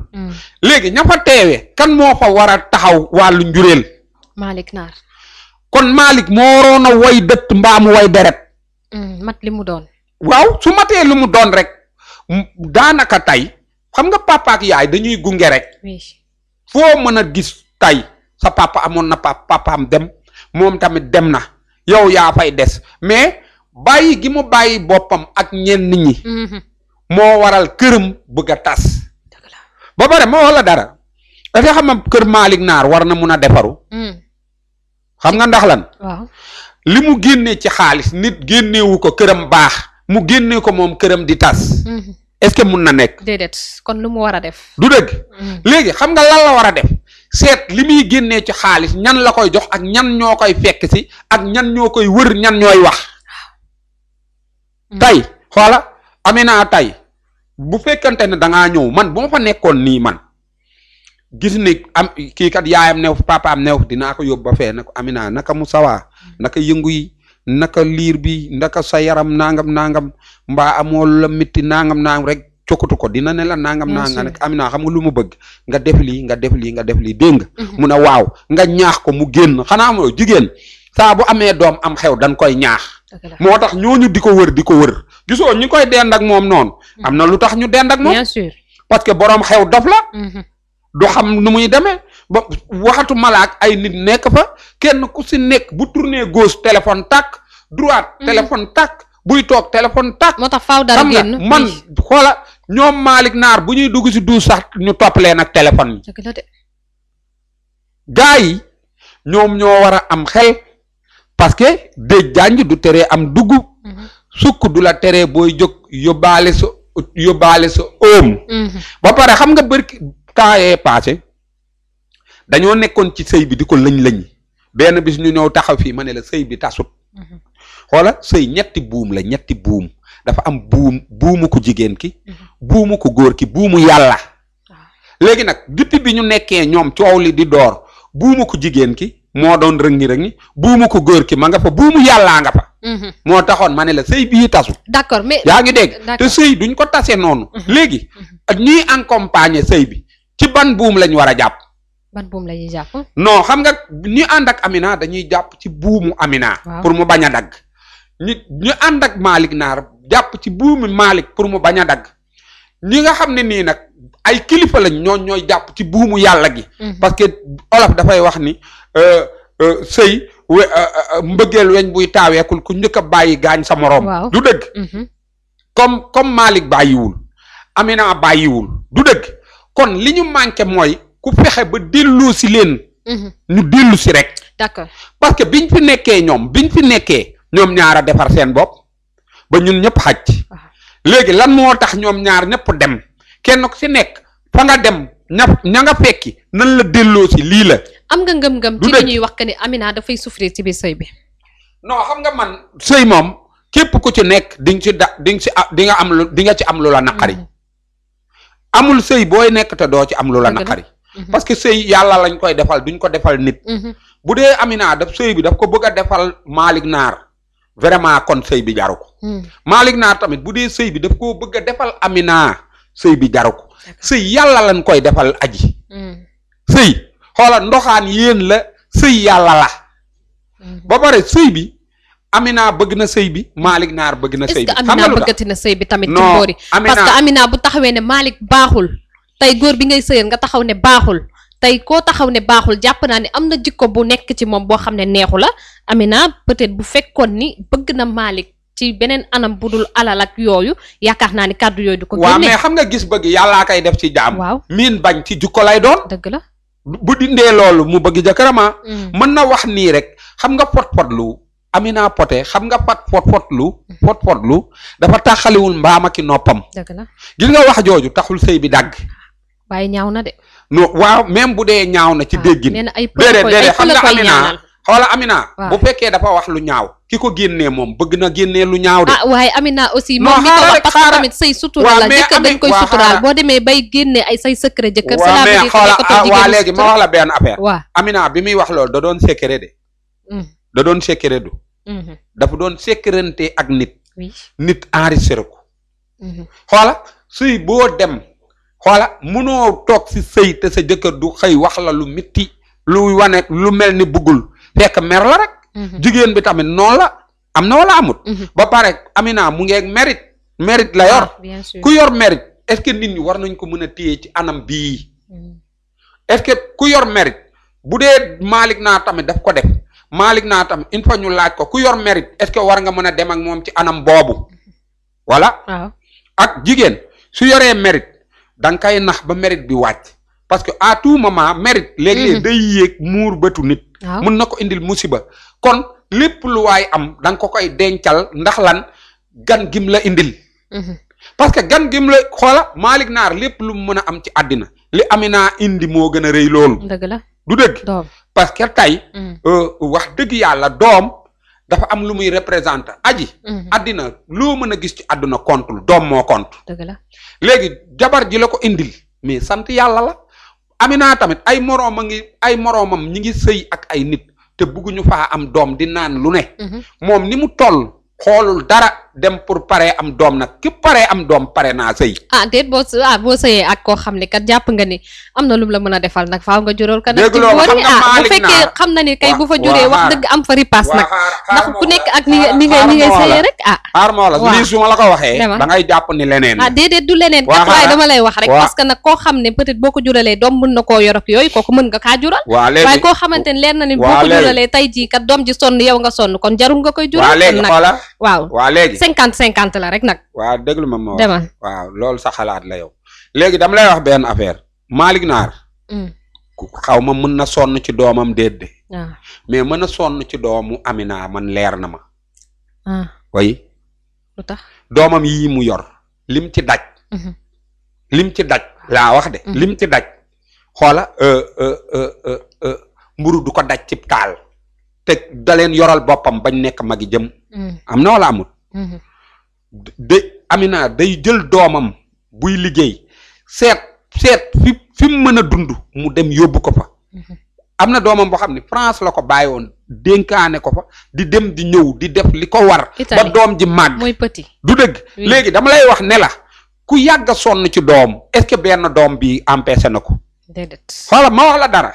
léegi ña fa teewee kan moo fa war a taxaw wàllu njureel. Malick Naar. kon Malick moo waroon a way dëtt mbaamu way deret. mat li mu doon. waaw su matee lu mu doon rek daanaka tey xam nga papa ak yaay dañuy gunge rek. oui. foo mën a gis tey sa papa amoon na papaam dem moom tamit dem na yow yaa fay des mais bàyyi gi mu bàyyi boppam ak ñenn ñi. moo waral këram bëgg a tas. ba pare moo wax la dara dafa xam ne kër Malick Naar war na mun a defaru. xam nga ndax lan. waaw li mu génnee ci xaalis nit génneewu ko këram baax mu génnee ko moom këram di tas. est-ce que mun na nekk. déedéet kon lu mu war a def. du dëgg. léegi xam nga lan la war a def seet li muy génnee ci xaalis ñan la koy jox ak ñan ñoo koy fekk si ak ñan ñoo koy wër ñan ñooy wax. tey xoola Amina tey bu fekkante ne da ngaa ñëw man bu ma fa nekkoon nii man gis ni am kii kat yaayam new papaam new dinaa ko yóbbu ba fee ne ko Amina naka mu sawaa naka yëngu yi naka liir bi naka sa yaram nangam mbaa amoo la métti nangam rek cokkatu ko dina ne la nangam nag Amina xam nga lu mu bëgg nga def lii nga def lii nga def lii dégg nga. mu ne waaw nga ñaax ko mu génn xanaa amoo jigéen saa bu amee doom am xew dañ koy ñaax. moo tax ñooñu di ko wër gisoo ñi koy dend ak moom noonu. am na lu tax ñu dend ak moom. bien sûr parce que borom xew dof la. du xam nu muy demee ba waxatu malaak ay nit nekk fa kenn ku si nekk bu tourné gauche téléphone tàkk droite téléphone tàkk buy toog téléphone tàkk. moo tax faaw dara génn man xoola ñoom Malick Naar bu ñuy dugg si duus sax ñu topp leen ak téléphone yi. gaa yi ñoom ñoo war a am xel parce que déj jànj du teree am dugg. sukk du la teree booy jóg yóbbaale sa oom. ba pare xam nga bërki temps yee passé dañoo nekkoon ci sëy bi di ko lëñ benn bis ñu ñëw taxaw fii ma ne la sëy bi tasut. xoola sëy ñetti buum la ñetti buum dafa am buumu ko jigéen ki. buumu ko góor ki buumu yàlla. léegi nag depuis bi ñu nekkee ñoom coow li di door buumu ko jigéen ki moo doon rëngi buumu ko góor ki ma nga fa buumu yàllaa nga fa. moo taxoon ma ne la sëy bii tasu. d'accord mais yaa ngi dégg te sëy duñ ko tase noonu. léegi ñuy accompagner sëy bi ci ban buum lañ war a jàpp. ban buum la ñuy jàpp. non xam nga ñu ànd ak Amina dañuy jàpp ci buumu Amina. pour mu bañ a dagg. ñu ànd ak Malick Naar jàpp ci buumu Malick pour mu bañ a dagg ñi nga xam ne nii nag ay kilifa lañ ñooy jàpp ci buumu yàlla gi. parce que olof dafay wax ni sëy mbëggeel weñ buy taaweekul ku njëkk a bàyyi gaañ sa moroom. du dëgg. comme Malick bàyyiwul Amina bàyyiwul du dëgg kon li ñu manqué mooy ku fexe ba dellu si leen. ñu dellu si rek. d'accord parce que biñ fi nekkee ñoom ñaar a defar seen bopp ba ñun ñëpp xaj. léegi lan moo tax ñoom ñaar ñëpp dem kenn ku si nekk fa nga dem ña nga fekki nan la delloo si lii la. am nga ngëm-ngëm ci li ñuy wax que ni Amina dafay souffrir ci biir sëy bi. non xam nga man. sëy moom képp ku ci nekk di nga ci am lu la naqari. amul sëy booy nekk te doo ci am lu la naqari. parce que sëy yàlla lañ koy defal duñ ko defal nit. bu dee Amina sëy bi daf ko bëgg a defal Malick Naar vraiment kon sëy bi jaru ko. Malick Naar tamit bu dee sëy bi daf koo bëgg a defal Amina sëy bi jaru ko. sëy yàlla lañ koy defal aji. sëy xoola ndoxaan yéen la sëy yàlla la. ba pare sëy bi Amina bëgg na sëy bi Malick Naar bëgg na sëy bi. xam nga Amina bëggati na sëy bi tamit. ci boori parce que Amina bu taxawee ne Malick baaxul tey góor bi ngay sëyal nga taxaw ne baaxul tey koo taxaw ne baaxul jàpp naa ne am na jikko bu nekk ci moom boo xam ne neexu la Amina peut-être bu fekkoon ni bëgg na Malick ci beneen anam bu dul alal ak yooyu yaakaar naa ni kàddu yooyu du ko. génne waaw mais xam nga gis bëgg yàllaa koy def ci jaam. waaw miin bañ ci jikko lay doon. dëgg la. bu dindee loolu mu bëgg jëkkërama. mën na wax nii rek xam nga pot-potlu Amina poté xam nga pot-potlu dafa taxaliwul mbaam ak noppam. dëgg la gis nga wax jooju taxul sëy bi dagg. waaye ñaaw na de. non waaw même bu dee ñaaw na ci déggin. nee na ay déedéet xam nga Amina xoola Amina. bu fekkee dafa wax lu ñaaw ki ko génnee moom bëgg na génnee lu ñaaw de. waaye Amina aussi. moom mi ko wax parce que tamit say sutura la jëkkër dañ koy suturaal boo demee bay génne ay say secret jëkkër. waaw mais xoola léegi ma wax la benn affaire. waaw Amina bi muy wax loolu da doon secret de. da doon secret du. dafa doon secrente ak nit. nit enregistré ko. xoola suy boo dem xoola mënoo toog si sëy te sa jëkkër du xëy wax la lu mitti lu wane lu mel ni buggul fekk mer la rek. jigéen bi tamit noonu la am na wala amut. ba pare Amina mu ngeeg mérite la yor. ku yor mérite est-ce que nit ñi war nañ ko mën a téye ci anam bii. est-ce que ku yor mérite bu dee Malick Naar tamit daf ko def Malick Naar tamit il faut ñu laaj ko ku yor mérite est-ce que war nga mën a dem ak moom ci anam boobu. voilà. ak jigéen su yoree mérite da nga koy nax ba mérite bi wàcc parce que à tout moment mérite. léeg-léeg day yéeg muur bëtu nit. mën na ko indil musiba. kon lépp lu waay am da nga ko koy dencal ndax lan gan gim la indil. parce que gan gim la xoola Malick Naar lépp lu mu mën a am ci àddina li Amina indi moo gën a rëy loolu. dëgg la du dëgg. parce que tey. wax dëgg yàlla doom. dafa am lu muy représenté aji. àddina loo mën a gis ci àdduna kontul doom moo kont. dëgg la léegi jabar ji la ko indil mais sant yàlla la. Amina tamit ay moroomam ñi ngi sëy ak ay nit te bëgguñu faa am doom di naan lu ne. moom ni mu toll xoolul dara dem pour paree am doom nag ki paree am doom pare naa sëy. déet boo sëyee ak koo xam ne kat jàpp nga ni am na lum la mën a defal nag faaw nga jural ka. dégg loolu xam nga bu fekkee xam na ni kay bu fa juree wax dëgg am fa ripaas nag. ndax ku nekk ak ni ngay sëyee rek xaar moo la lii su ma la ko waxee. da ngay jàpp ni leneen. déedéet du leneen. kat waaye dama lay wax rek. parce que nag koo xam ne peut-être boo ko juralee doom mën na koo yor ak yooyu kooku mën nga kaa jural. waaye koo xamante ne leer na ni boo ko juralee tey jii kat doom ji sonn yow nga sonn kon jarul nga koy jural. waaw léegi 50-50 la rek nag. waaw déglu ma moo waaw loolu sa xalaat la yow. léegi dama lay wax benn affaire Malick Naar. xaw ma mën na sonn ci doomam déet de. mais mën na sonn ci doomu Amina man leer na ma. way lu tax doomam yii mu yor lim ci daj. lim ci daj laa wax de. lim ci daj xoola mburu du ko daj ci taal. te da leen yoral boppam bañ nekk magi jëm. am na wala amut. de Amina day jël doomam buy liggéey seet fi mu mën a dund mu dem yóbbu ko fa. am na doomam boo xam ne France la ko bàyyi woon dénkaane ko fa di dem di ñëw di def li ko war. ba doom ji màgg mooy petit. du dëgg léegi dama lay wax ne la ku yàgg a sonn ci doom est-ce que benn doom bi empêché na ko. déedéet xoola ma wax la dara.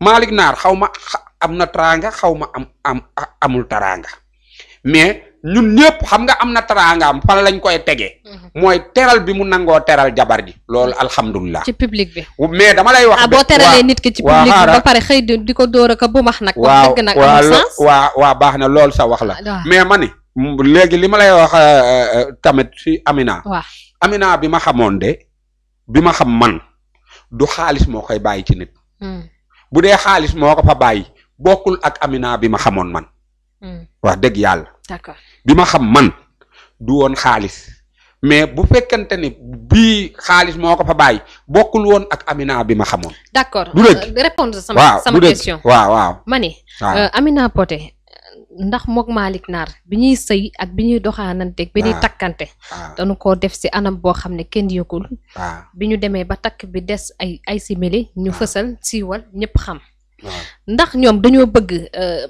Malick Naar xaw ma am na teraanga xaw ma amul teraanga mais ñun ñëpp xam nga am na teraangaam fan lañ koy tegee. mooy teral bi mu nangoo teral jabar ji loolu alhamdulilah. ci public bi. mais dama lay wax. boo teralee nit ki ci public bi ba pare xëy di ko dóor ak bu max nag. waaw dëgg nag amul sens. waaw baax na loolu sa wax la. mais ma ni léegi li ma lay wax tamit si Amina. waaw Amina bi ma xamoon de bi ma xam man du xaalis moo koy bàyyi ci nit. bu dee xaalis moo ko fa bàyyi bokkul ak Amina bi ma xamoon man. wax dëgg yàlla. d'accord bi ma xam man du woon xaalis mais bu fekkente ni bii xaalis moo ko fa bàyyi bokkul woon ak Amina bi ma xamoon. d'accord du dëgg répondre sama question. waaw ma ni Amina Poté ndax mook Malick Naar bi ñuy sëy ak bi ñuy doxaananteeg bi ñuy takkante. dañu koo def si anam boo xam ne kenn yëgul. bi ñu demee ba takk bi des ay simili ñu fësal siiwal ñëpp xam. ndax ñoom dañoo bëgg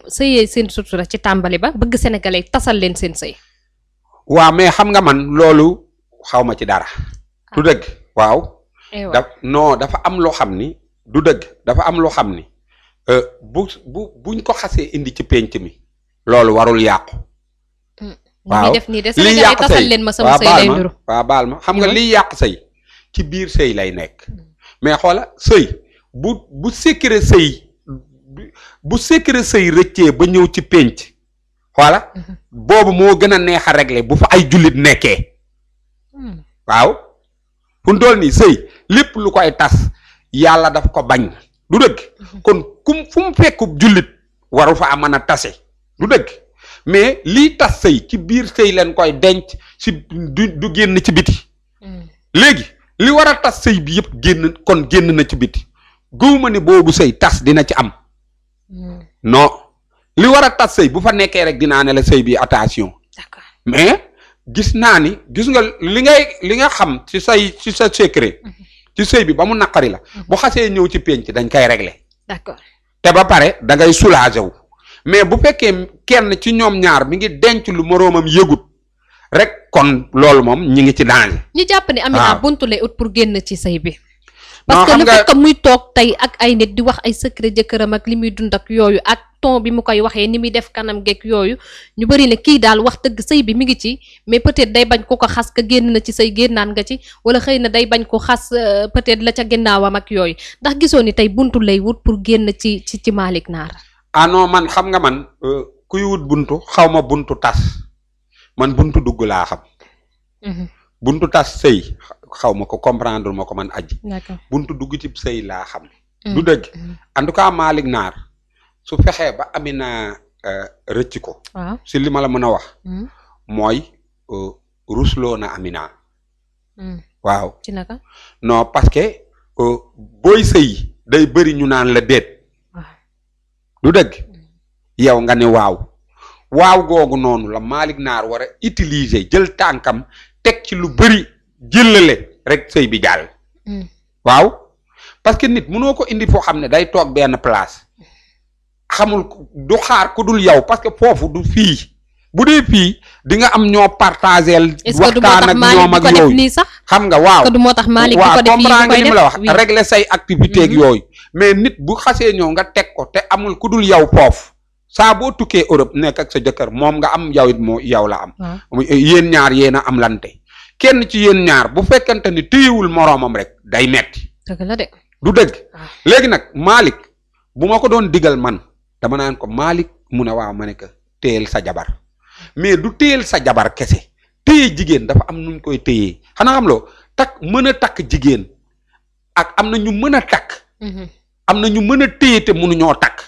sëyee seen sutura ci tàmbali ba bëgg sénégalais tasal leen seen sëy. waaw mais xam nga man loolu xaw ma ci dara. du dëgg waaw. dafa am loo xam ni du dëgg dafa am loo xam ni buñ ko xasee indi ci penc mi loolu warul yàqu. waaw def nii de sénégalais tasal leen ma sama sëy lay nduru. waaw baal ma xam nga liy yàq sëy ci biir sëy lay nekk mais xoola sëy bu secret sëy. bu secret sëy rëccee ba ñëw ci pénc xoola boobu moo gën a neex a régler bu fa ay jullit nekkee waaw fu ndool nii sëy lépp lu koy tas yàlla daf ko bañ du dëgg kon fu mu fekku jullit waru fa mën a tase du dëgg mais lii tas sëy ci biir sëy leen koy denc si du génn ci biti léegi li war a tas sëy bi yëpp génn na ci biti gëwuma ni boobu sëy tas dina ci am non li war a tas sëy bu fa nekkee rek dinaa ne la sëy bi attention. d'accord mais gis naa ni gis nga li nga xam ci sa secret. ci sëy bi ba mu naqari la. bu xasee ñëw ci penc dañ koy régler. d'accord te ba pare da ngay soulager wu mais bu fekkee kenn ci ñoom ñaar mi ngi denc lu moroomam yëgut rek kon loolu moom ñi ngi ci danger. ñu jàpp ni Amina buntu lay ut pour génn ci sëy bi. non parce que le fait que muy toog tey ak ay nit di wax ay secret jëkkëram ak li muy dund ak yooyu ak ton bi mu koy waxee ni muy def kanam geeg yooyu ñu bëri ne kii daal wax dëgg sëy bi mi ngi ci mais peut-être day bañ ko xas ka génn na ci sëy génnaan nga ci wala xëy na day bañ ko xas peut-être la ca ginnaawam ak yooyu ndax gisoo ni tey buntu lay wut pour génn ci Malick Naar. ah non man xam nga man kuy wut buntu xaw ma buntu tas man buntu dugg laa xam. buntu tas sëy xaw ma ko comprendre ma ko man aji. d'accord buntu dugg ci sëy laa xam. du dëgg en tout cas Malick Naar su fexee ba Amina rëcc ko. waaw si li ma la mën a wax. mooy rusloo na Amina. waaw ci naka. non parce que booy sëy day bëri ñu naan la déet. du dëgg yow nga ne waaw googu noonu la Malick Naar war a utiliser jël tànkam teg ci lu bëri jëlale rek sëy bi jàll. waaw parce que nit mënoo ko indi foo xam ne day toog benn place xamul du xaar ku dul yow parce que foofu du fii bu dee fii di nga am ñoo partagel waxtaan ak ñoom ak yooyu xam nga waaw comprendre nga li ma la wax régler say activité ak yooyu mais nit bu xasee ñëw nga teg ko te amul ku dul yow foofu saa boo tukkee Europe nekk ak sa jëkkër moom nga am yow it moo yow la am yéen ñaar yéen a am lante kenn ci yéen ñaar bu fekkante ni téyewul moroomam rek day metti dëgg la de du dëgg léegi nag Malick bu ma ko doon digal man dama naan ko Malick mu ne waaw ma ne ko téyel sa jabar mais du téyel sa jabar kese téye jigéen dafa am nuñ koy téyee xanaa xam loo mën a takk jigéen ak am na ñu mën a takk am na ñu mën a téye te mënuñoo takk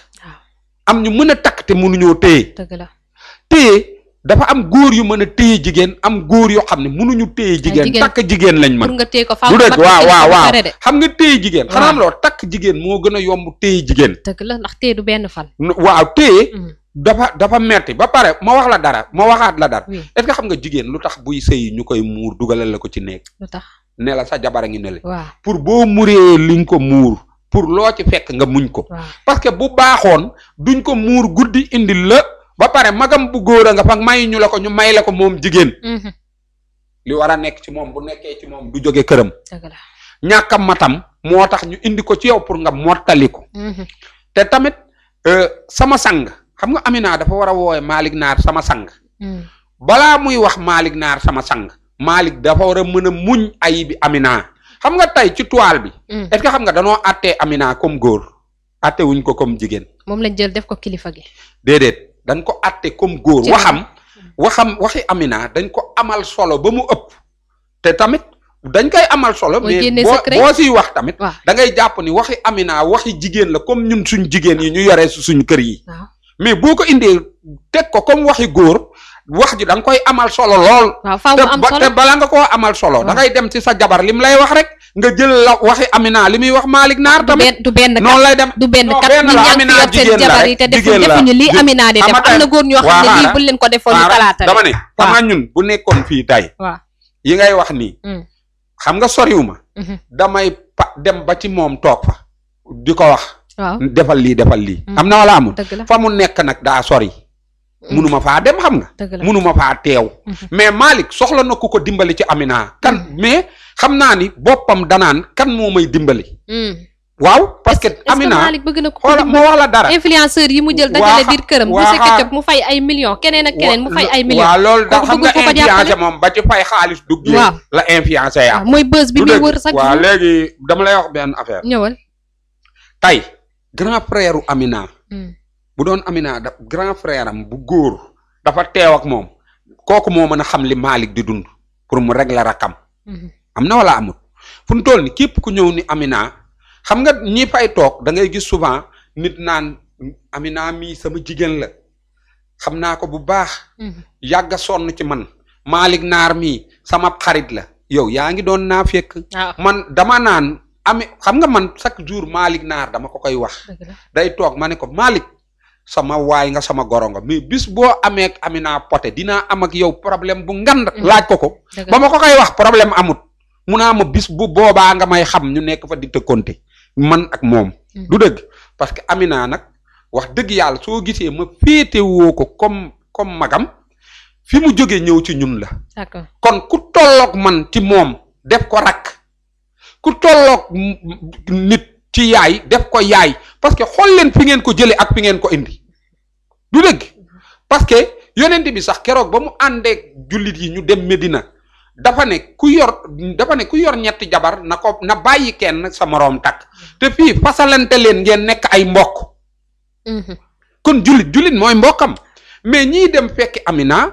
am ñu mën a takk te mënuñoo téye dëgg la téye dafa am góor yu mën a téye jigéen am góor yoo xam ne mënuñu téye jigéen takk jigéen lañ mën pour nga téye ko du dëgg waaw xam nga téye jigéen xanaa am loo takk jigéen moo gën a yomb téye jigéen dëgg la ndax téye du benn fan waaw téye dafa metti ba pare ma wax la dara ma waxaat la dara est-ce que xam nga jigéen lu tax buy sëy ñu koy muur dugalal la ko ci néeg lu tax ne la sa jabar a ngi ne la waaw pour boo muree liñ ko muur pour loo ci fekk nga muñ ko parce que bu baaxoon duñ ko muur guddi indil la ba pare magam bu góor a nga fa may ñu la ko ñu may la ko moom jigéen li war a nekk ci moom bu nekkee ci moom du jóge këram ñàkkam matam moo tax ñu indi ko ci yow pour nga mottali ko te tamit sama sang xam nga Amina dafa war a woowe Malick Naar sama sang balaa muy wax Malick Naar sama sang Malick dafa war a mën a muñ ayi bi Amina xam nga tey ci toile bi est-ce que xam nga danoo àttee Amina comme góor àtte wuñ ko comme jigéen moom lañ jël def ko kilifa gi déedéet dañ ko àtte comme góor waxi Amina dañ ko amal solo ba mu ëpp te tamit dañ koy amal solo mais boo siy wax tamit da ngay jàpp ni waxi Amina waxi jigéen la comme ñun suñ jigéen yi ñu yoree su suñu kër yi mais boo ko indee teg ko comme waxi góor wax ji da nga koy amal solo lool te bala nga koo amal solo da ngay dem ci sa jabar lim lay wax rek nga jël la waxi Amina li muy wax Malick Naar tamit du benn noonu lay dem du benn kat ñi ñaan fi seen jabar yi te defuñu lii Amina di def am na góor ñoo xam ne lii bu leen ko defoon ñu xalaata dama ne xam nga ñun bu nekkoon fii tey yi ngay wax nii xam nga soriwuma damay dem ba ci moom toog fa di ko wax defal lii am na wala amul fa mu nekk nag daa sori munuma faa dem xam nga munuma faa teew mais Malick soxla na ku ko dimbali ci Amina kan mais xam naa ni boppam danaan kan moo may dimbali waaw parce que Amina xoola moo wax la dara influenceur yi mu jël dajale biir këram bu sekkee mu fay ay millions keneen ak keneen mu fay ay millions waaw loolu da xam nga influencé moom ba ci fay xaalis duggee la influencé yaa mooy buzz bi muy wër sax waaw léegi dama lay wax benn affaire ñëwal tey grand frère Amina bu doon Amina da grand frère am bu góor dafa teew ak moom kooku moo mën a xam li Malick di dund pour mu régler rakam am na wala amul fu mu toll ni képp ku ñëw ni Amina xam nga ñi fay toog da ngay gis souvent nit naan Amina mii sama jigéen la xam naa ko bu baax yàgga sonn ci man Malick Naar mii sama xarit la yow yaa ngi doon naa fekk man dama naan xam nga man chaque jour Malick Naar dama ko koy wax day toog ma ne ko Malick sama waay nga sama goro nga mais bis boo amee ak Amina Poté dinaa am ak yow problème bu ngand laaj ko ba ma ko koy wax problème amut mu naa ma bis bu boobaa nga may xam ñu nekk fa di tëkkonte man ak moom du dëgg parce que Amina nag wax dëgg yàlla soo gisee ma féetewoo ko comme magam fi mu jógee ñëw ci ñun la d'accord kon ku tolloog man ci moom def ko rakk ku tolloog nit ci yaay def ko yaay parce que xool leen fi ngeen ko jëlee ak fi ngeen ko indi du dëgg parce que yonent bi sax keroog ba mu àndeek jullit yi ñu dem Medina dafa ne ku yor ñetti jabar na bàyyi kenn sa moroom takk te fii fasalante leen ngeen nekk ay mbokk kon jullit mooy mbokkam mais ñii dem fekki Amina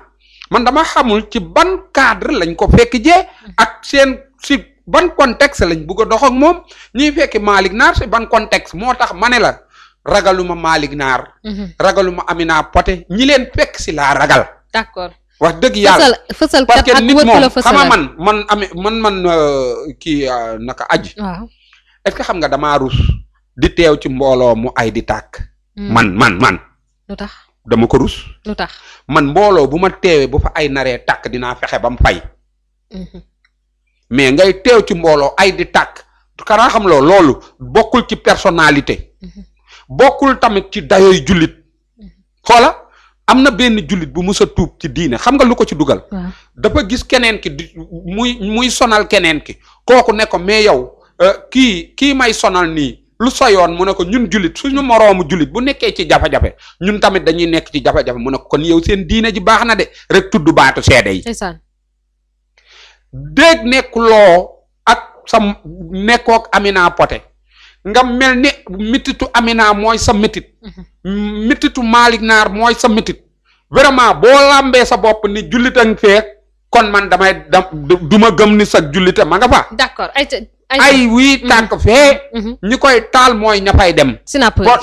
man dama xamul ci ban cadre lañ ko fekk jee ak seen si ban contexte lañ bugg a dox ak moom ñiy fekki Malick Naar si ban contexte moo tax ma ne la ragaluma Malick Naar ragaluma Amina Poté ñi leen fekk si laa ragal d'accord wax dëgg yàlla fësal parce que nit moom fësal xama man kii naka aji waaw est-ce que xam nga damaa rus di teew ci mbooloo mu ay di tàkk man lu tax dama ko rus lu tax man mbooloo bu ma teewee bu fa ay naree tàkk dinaa fexe ba mu fay mais ngay teew ci mbooloo ay di tàkk kanaa xam loolu bokkul ci personnalité bokkul tamit ci dayoy jullit xoola am na benn jullit bu mus a tuub ci diine xam nga lu ko ci dugal dafa gis keneen ki muy sonal keneen ki kooku ne ko mais yow kii may sonal nii lu soyoon mu ne ko ñun jullit suñu moroomu jullit bu nekkee ci jafe-jafe ñun tamit dañuy nekk ci jafe-jafe mu ne ko kon yow seen diine ji baax na de rek tudd baatu seede yi dégg nekkuloo ak sa nekkook Amina Poté nga mel ni mititu Amina mooy sa mitit mititu Malick Naar mooy sa mitit vraiment boo làmbee sa bopp ni jullitang fee kon man du ma gëm ni sa jullite ma nga fa d'accord ay wii tànk fee ñi koy taal mooy ña fay dem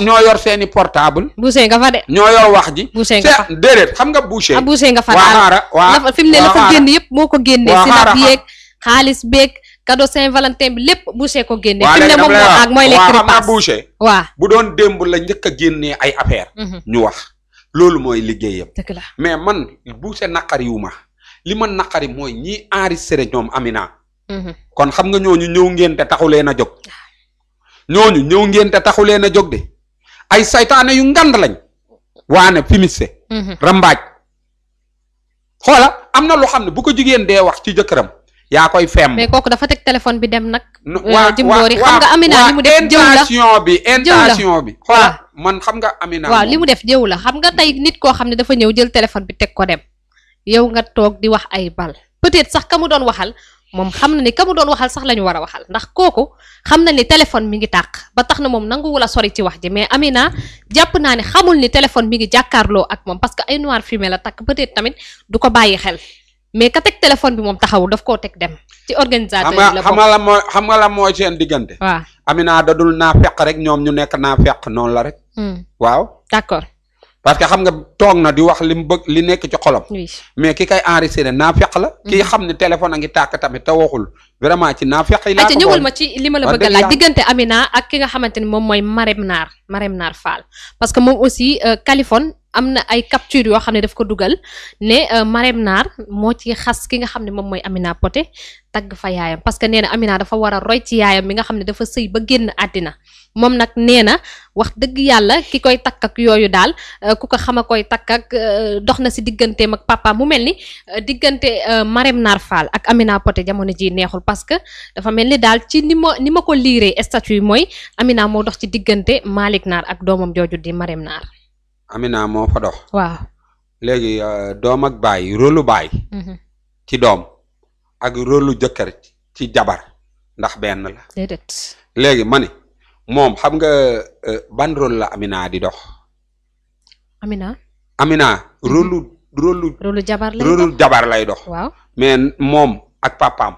ñoo yor seeni portable Boucher nga fa de ñoo yor wax ji Boucher nga fa déedéet xam nga Boucher Boucher nga fa daal fi mu ne la fa génn yëpp moo ko génnee sinap yeeg xaalis beeg cadeau Saint-Valentin bi lépp Boucher ko génnee fi mu ne moom moo ak mooy lekk xam nga Boucher waaw bu doon démb la njëkk a génnee ay affaire ñu wax loolu mooy liggéeyam dëgg la mais man Boucher naqariwuma li man naqari mooy ñi enregistré ñoom Amina kon xam nga ñooñu ñëw ngeen te taxu leen a jóg ñooñu ñëw ngeen te taxu leen a jóg de ay saytaane yu ngand lañ waane fimise rambaaj xoola am na loo xam ne bu ko jigéen dee wax ci jëkkëram yaa koy feem mais kooku dafa teg téléphone bi dem nag jimboori xam nga Amina li mu def jëw la intention bi xoola man xam nga Amina waaw li mu def jëw la xam nga tey nit koo xam ne dafa ñëw jël téléphone bi teg ko dem yow nga toog di wax ay bal peut-être sax ka mu doon waxal moom xam na ni ka mu doon waxal sax la ñu war a waxal ndax kooku xam na ni téléphone mi ngi tàq ba tax na moom nanguwul a sori ci wax ji mais Amina jàpp naa ne xamul ni téléphone mi ngi jàkkaarloo ak moom parce que ay noir fumé la takk peut-être tamit du ko bàyyi xel mais ka teg téléphone bi moom taxawul daf koo teg dem ci organisateur yi la xam nga la mooy seen diggante waaw Amina dadul naa feq rek ñoom ñu nekk naa feq noonu la rek waaw d'accord parce que xam nga toog na di wax li mu bëgg li nekk ci xolam mais ki kay enregistré naa feq la kii xam ne téléphone a ngi tàkk tamit te waxul vraiment ci naa feq yi laa ko ñëwal ma ci li ma la bëgg a laaj diggante Amina ak ki nga xamante ni moom mooy Marème Naar Fall parce que moom aussi Kaliphone am na ay capture yoo xam ne daf ko dugal ne Marème Naar moo ci xas ki nga xam ne moom mooy Amina Poté tagg fa yaayam parce que nee na Amina dafa war a roy ci yaayam mi nga xam ne dafa sëy ba génn àddina moom nag nee na wax dëgg yàlla ki koy takk ak yooyu daal ku ko xama koy takk ak dox na si digganteem ak papa mu mel ni diggante Marème Naar Fall ak Amina Poté jamono ji neexul parce que dafa mel ni daal ci ni ma ko liiree statut yi mooy Amina moo dox ci diggante Malick Naar ak doomam jooju di Marème Naar Amina moo fa dox waaw léegi doom ak baay rôlu baay ci doom ak rôlu jëkkër ci jabar ndax benn la déedéet léegi ma ni moom xam nga ban rôle la Amina di dox Amina rôlu jabar lay dox waaw mais moom ak papaam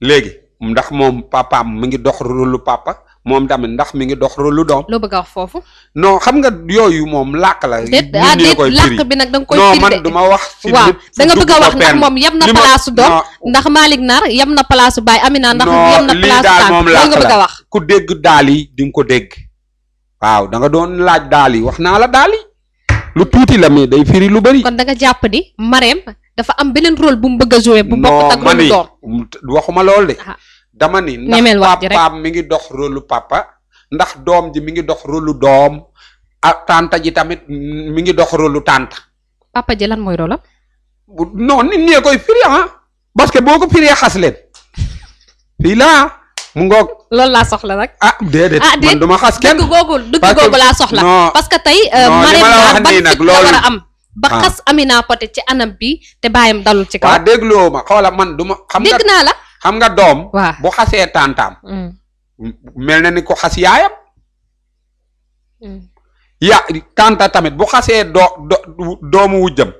léegi ndax moom papaam mi ngi dox rôlu papa moom tamit ndax mi ngi dox rôle lu doom. loo bëgg a wax foofu. non xam nga yooyu moom làkk la. déet làkk bi nag da nga koy firi non man du ma wax. si waaw da nga bëgg a wax ndax moom yem na palaasu doom ndax Malick Naar yem na palaasu baay Amina ndax yem na palaasu tànk loolu nga bëgg a wax. ku dégg daal yi di nga ko dégg waaw da nga doon laaj daal yi wax naa la daal yi lu tuuti la mais day firi lu bari. kon da nga jàpp ni Marème dafa am beneen rôle bu mu bëgg a jouer bu bokk ak rôle doom. waxuma lool de. dama ni ndax papaam mi ngi dox rôle papa ndax doom ji mi ngi dox rôle doom ak tante ji tamit mi ngi dox rôle tante. papa ji lan mooy rôle am. non nit ñee koy firi parce que boo ko firee xas leen fii laa mu ngoog. loolu laa soxla nag. déedéet man duma xas kenn. dëgg googu laa soxla. parce que tey. Marème ban fit la war a am. ba xas Amina Poté ci anam bi te bàyyam dalul ci kaw. waaw dégloo ma xoola man duma. xam nga dégg naa la. xam nga doom. waaw bu xasee tantaam. mel na ni ko xas yaayam. tanta tamit bu xasee doomu wujjam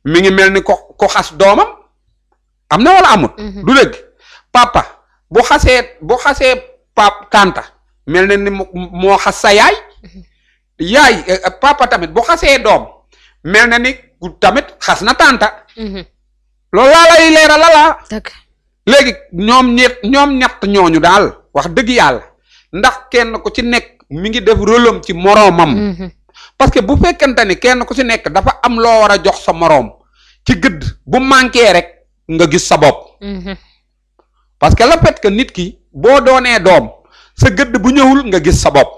mi ngi mel ni ko xas doomam am na wala amut. du dëgg papa bu xasee tanta mel na ni moo xas sa yaay. papa tamit bu xasee doom mel na ni tamit xas na tanta. loolu laa lay leeral la. léegi ñoom ñett ñooñu daal wax dëgg yàlla ndax kenn ku ci nekk mi ngi def rôlam ci moroomam. parce que bu fekkente ni kenn ku ci nekk dafa am loo war a jox sa moroom ci gëdd bu manqué rek nga gis sa bopp. parce que le fait que nit ki boo doonee doom sa gëdd bu ñëwul nga gis sa bopp.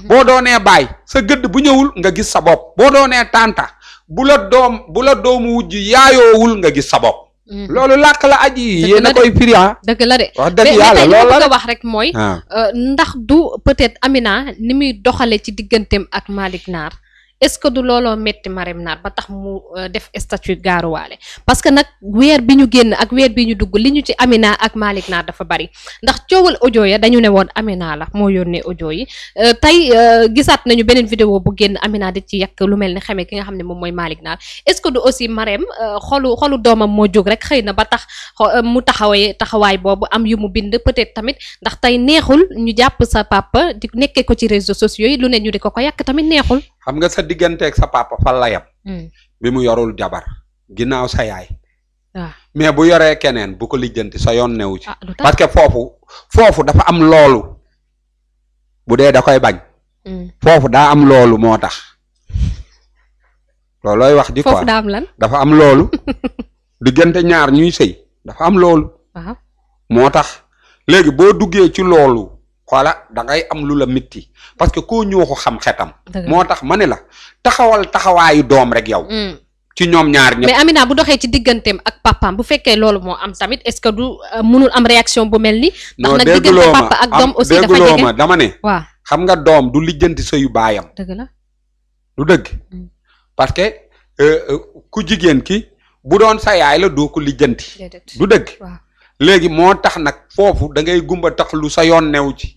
boo doonee baay sa gëdd bu ñëwul nga gis sa bopp boo doonee tànta bu la doomu wujj yaayoowul nga gis sa bopp. loolu làkk la aji yéen a koy firi. dëgg la de wax dëgg yàlla loolu la bëgg a wax rek mooy. ndax du peut-être Amina ni muy doxale ci digganteem ak Malick Naar est-ce que du looloo metti Marème Naar ba tax mu def statut gaaruwaale parce que nag weer bi ñu génn ak weer bi ñu dugg li ñu ci Amina ak Malick Naar dafa bari ndax coowal audio ya dañu ne woon Amina la moo yónnee audio yi tey gisaat nañu beneen vidéo bu génn Amina di ci yàq lu mel ni xamee ki nga xam ne moom mooy Malick Naar est-ce que du aussi Marème xolu doomam moo jóg rek xëy na ba tax mu taxawaay boobu am yu mu bind peut-être tamit ndax tey neexul ñu jàpp sa papa di nekkee ko ci réseaux sociaux yi lu ne ñu di ko yàq tamit neexul. xam nga sa digganteeg sa papa fan la yam bi mu yorul jabar ginnaaw sa yaay. mais bu yoree keneen bu ko lijjanti sa yoon newu ci. parce que foofu dafa am loolu bu dee da koy bañ. foofu daa am loolu moo tax loolooy wax di quoi foofu daa am lan. dafa am loolu diggante ñaar ñuy sëy dafa am loolu. moo tax léegi boo duggee ci loolu. xoola da ngay am lu la mitti parce que koo ñëw ko xam xetam. moo tax ma ne la taxawal taxawaayu doom rek yow. ci ñoom ñaar ñëpp. mais Amina bu doxee ci digganteem ak papaam bu fekkee loolu moo am tamit est-ce que du mënul am réaction bu mel ni. ndax nag diggante papa ak doom aussi dafa jege ma dama ne. waaw xam nga doom du lijjanti sëyu baayam. dëgg la du dëgg. parce que ku jigéen ki bu doon sa yaay la doo ko lijjanti. du dëgg. léegi moo tax nag foofu da ngay gumba tax lu sa yoon new ci.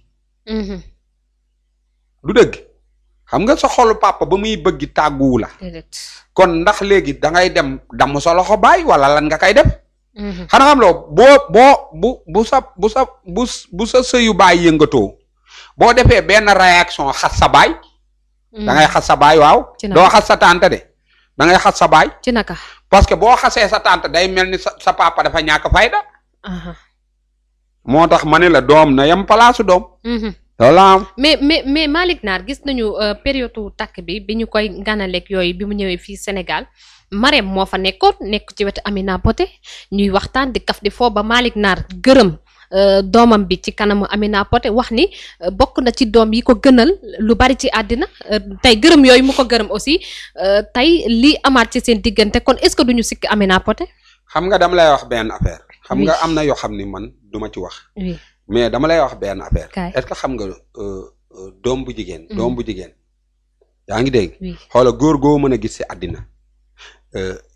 du dëgg xam nga sa xolu papa ba muy bëgg tàgguwu la. kon ndax léegi da ngay dem damm sa loxo baay wala lan nga koy def. xanaa xam loo bu sa sëyu baay yëngatoo boo defee benn réaction xas sa baay. da ngay xas sa baay waaw. doo xas sa tante de da ngay xas sa baay. ci naka parce que boo xasee sa tante day mel ni sa papa dafa ñàkk fayda. moo tax ma ne la doom na yem palaasu doom. loolu mais Malick Naar gis nañu période takk bi ñu koy ganaleeg yooyu bi mu ñëwee fii Sénégal Marème moo fa nekk ci wetu Amina Poté ñuy waxtaan di kaf di foo ba Malick Naar gërëm doomam bi ci kanamu Amina Poté wax ni bokk na ci doom yi ko gënal lu bari ci àddina tey gërëm yooyu mu ko gërëm aussi tey lii amaat ci seen diggante kon est-ce que duñu sikk Amina Poté. xam nga dama lay wax benn affaire. xam nga am na yoo xam ni man duma ci wax. mais dama lay wax benn affaire. est-ce que xam nga doom bu jigéen. doom bu jigéen yaa ngi dégg. xoola góor goo mën a gis ci àddina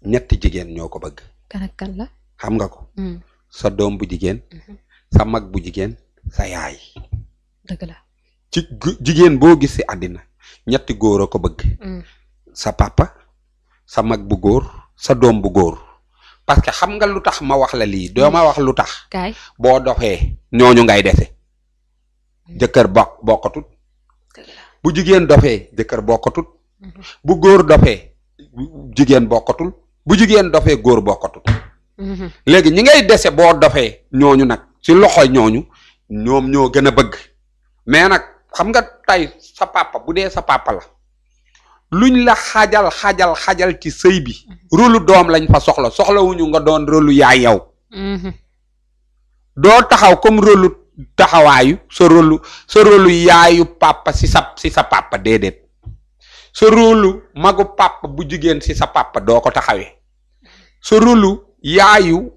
ñetti jigéen ñoo ko bëgg. kan la. xam nga ko. sa doom bu jigéen. sa mag bu jigéen sa yaay. dëgg la ci jigéen boo gis ci àddina ñetti góor a ko bëgg. sa papa sa mag bu góor sa doom bu góor. parce que xam nga lu tax ma wax la lii doo ma wax lu tax. boo doxee ñooñu ngay dese. jëkkër bokkatut. bu jigéen dofee jëkkër bokkatut. bu góor dofee jigéen bokkatul. bu jigéen dofee góor bokkatut. léegi ñi ngay dese boo dofee ñooñu nag ci loxo ñooñu ñoom ñoo gën a bëgg. mais nag xam nga tey sa papa bu dee sa papa la luñ la xajal ci sëy bi rôlu doom lañ fa soxlawuñu nga doon rôlu yaay yow doo taxaw comme rôlu taxawaayu sa rôlu yaayu papa si sa papa déedéet sa rôlu magu papa bu jigéen si sa papa doo ko taxawee sa rôlu yaayu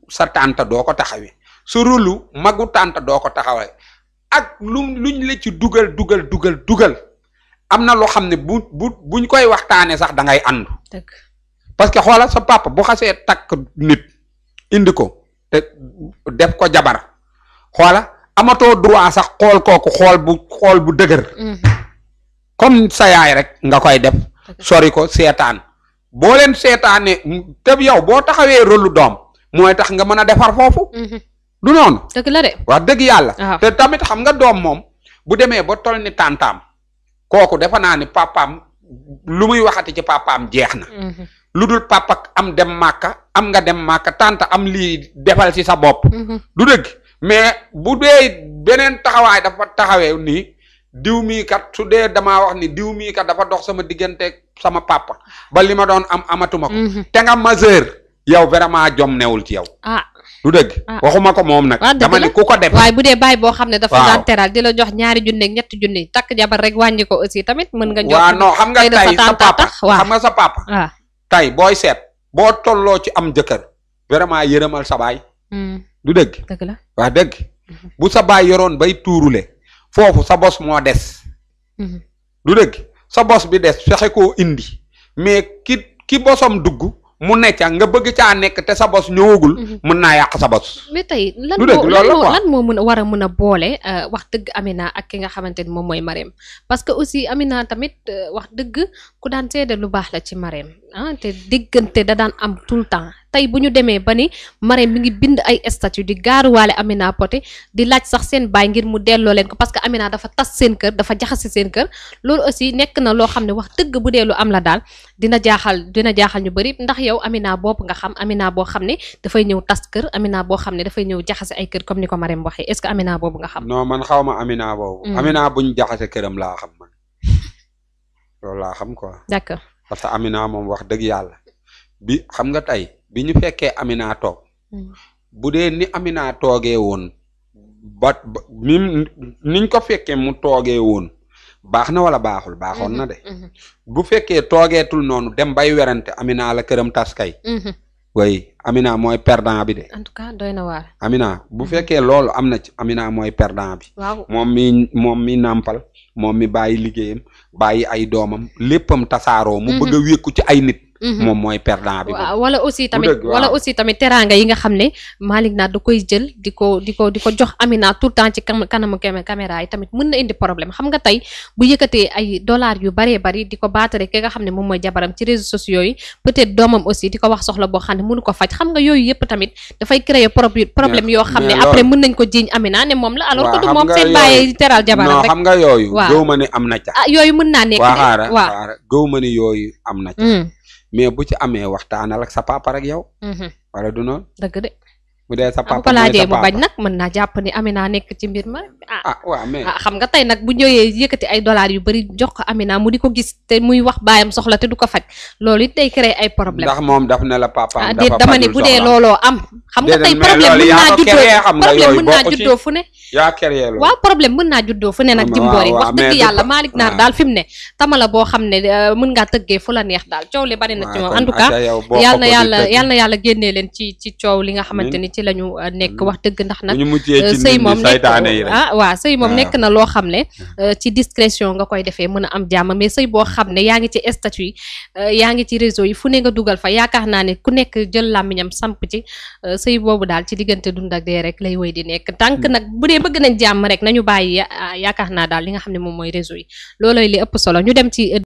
sa tante doo ko taxawee sa rôlu magu tante doo ko taxawee ak luñ la ci dugal am na loo xam ne buñ koy waxtaanee sax da ngay àndu parce que xoolal sa papa bu xasee takk nit indi ko te def ko jabar xoola amatoo droit sax xool kooku xool bu dëgër comme sa yaay rek nga koy def sori ko seetaan boo leen seetaanee te yow boo taxawee rôlu doom mooy tax nga mën a defar foofu du noonu dëgg la de wax dëgg yàlla te tamit xam nga doom moom bu demee ba toll ni tàntaam kooku defe naa ni papaam lu muy waxati ci papaam jeex na lu dul papa am dem màkka tante am lii defal ci sa bopp du dëgg mais bu dee beneen taxawaay dafa taxawee nii diw mii kat su dee damaa wax ni diw mii kat dafa dox sama diggante sama papa ba li ma doon amatuma ko te nga majeur yow vraiment jom newul ci yow du dëgg waxuma ko moom nag dama ni ku ko def waaye bu dee baay boo xam ne dafa daan teral di la jox 2 junni ak 3 junni takk jabar rek wàññi ko aussi tamit mën nga jox waaw non xam nga tey sa papa tey booy seet boo tolloo ci am jëkkër vraiment yërëmal sa baay du dëgg dëgg la wax dëgg bu sa baay yoroon bay tuurule foofu sa bos moo des du dëgg sa bos bi des fexe koo indi mais ki bosom dugg mu nekk nga bëgg caa nekk te sa bos ñëwagul mën naa yàq sa bos mais tey lan moo mën a war a mën a boole wax dëgg Amina ak ki nga xamante ni moom mooy Marème parce que aussi Amina tamit wax dëgg ku daan seede lu baax la ci Marème te diggante da daan am tout le temps tey bu ñu demee ba ni Marème mi ngi bind ay statut di gaaruwaale Amina Poté di laaj sax seen baay ngir mu delloo leen ko parce que Amina dafa tas seen kër dafa jaxase seen kër loolu aussi nekk na loo xam ne wax dëgg bu dee lu am la daal dina jaaxal ñu bëri ndax yow Amina bopp nga xam Amina boo xam ne dafay ñëw tas kër Amina boo xam ne dafay ñëw jaxase ay kër comme ni ko Marème waxee est-ce que Amina boobu nga xam. non man xaw ma Amina boobu. Amina buñ jaxase këram laa xam man loolu laa xam quoi. d'accord parce que Amina moom wax dëgg yàlla bi xam nga tey bi ñu fekkee Amina toog bu dee ni Amina toogee woon ba niñ ko fekkee mu toogee woon baax na wala baaxoon na de bu fekkee toogeetul noonu dem bay werante Amina la këram tas kay way Amina mooy perdant bi de en tout cas doy na waar Amina bu fekkee loolu am na ci Amina mooy perdant bi waaw moom mi nàmpal moom mi bàyyi liggéeyam bàyyi ay doomam léppam tasaaroo mu bëgg a wékku ci ay nit moom mooy perdant bi wala aussi tamit teraanga yi nga xam ne Malick Naar da koy jël di ko jox Amina tout le temps ci kanamu caméra yi tamit mën na indi problème xam nga tey bu yëkkatee ay dollars yu baree bari di ko baatare ki nga xam ne moom mooy jabaram ci réseaux sociaux yi peut-être doomam aussi di ko wax soxla boo xam ne mënu ko faj xam nga yooyu yëpp tamit dafay créer problème yoo xam ne après mën nañ ko jiiñ Amina ne moom la alors que du moom seen bàyyee teral jabaram rek xam nga yooyu gëw ma ni am na ca yooyu mën naa nekk waaw gëw ma ni yooyu am na ca mais bu ci amee waxtaanal ak sa papa rek yow. wala du noonu. dëgg de. bu dee sa papa ko laajee mu bañ nag mën naa jàpp ni Amina nekk ci mbir ma. waaw mais xam nga tey nag bu ñëwee yëkkati ay dollars yu bari jox ko Amina mu di ko gis te muy wax baayam soxla te du ko faj loolu it day créer ay problème ndax moom daf ne la papa dafa dama ne bu dee looloo am. xam nga tey problème mën naa juddoo fu ne. yaa créé loolu waaw problème mën naa juddoo fu ne nag jimboor yi wax dëgg yàlla Malick Naar daal fi mu ne tamala boo xam ne mën ngaa tëggee fu la neex daal coow li bari na ci moom en tout cas yal na yàlla génnee leen ci coow li nga xamante ni ci lañu nekk wax dëgg ndax nag sëy moom nekk waaw sëy moom nekk na loo xam ne ci discrétion nga koy defee mën a am jàmm mais sëy boo xam ne yaa ngi ci statut yi yaa ngi ci réseau yi fu ne nga dugal fa yaakaar naa ne ku nekk jël làmmiñam samp ci sëy boobu daal ci diggante dund ak dee rek lay woy di nekk tànk nag bu dee bëgg nañ jàmm rek nañu bàyyi yaakaar naa daal li nga xam ne moom mooy réseau yi looloy li ëpp solo ñu dem ci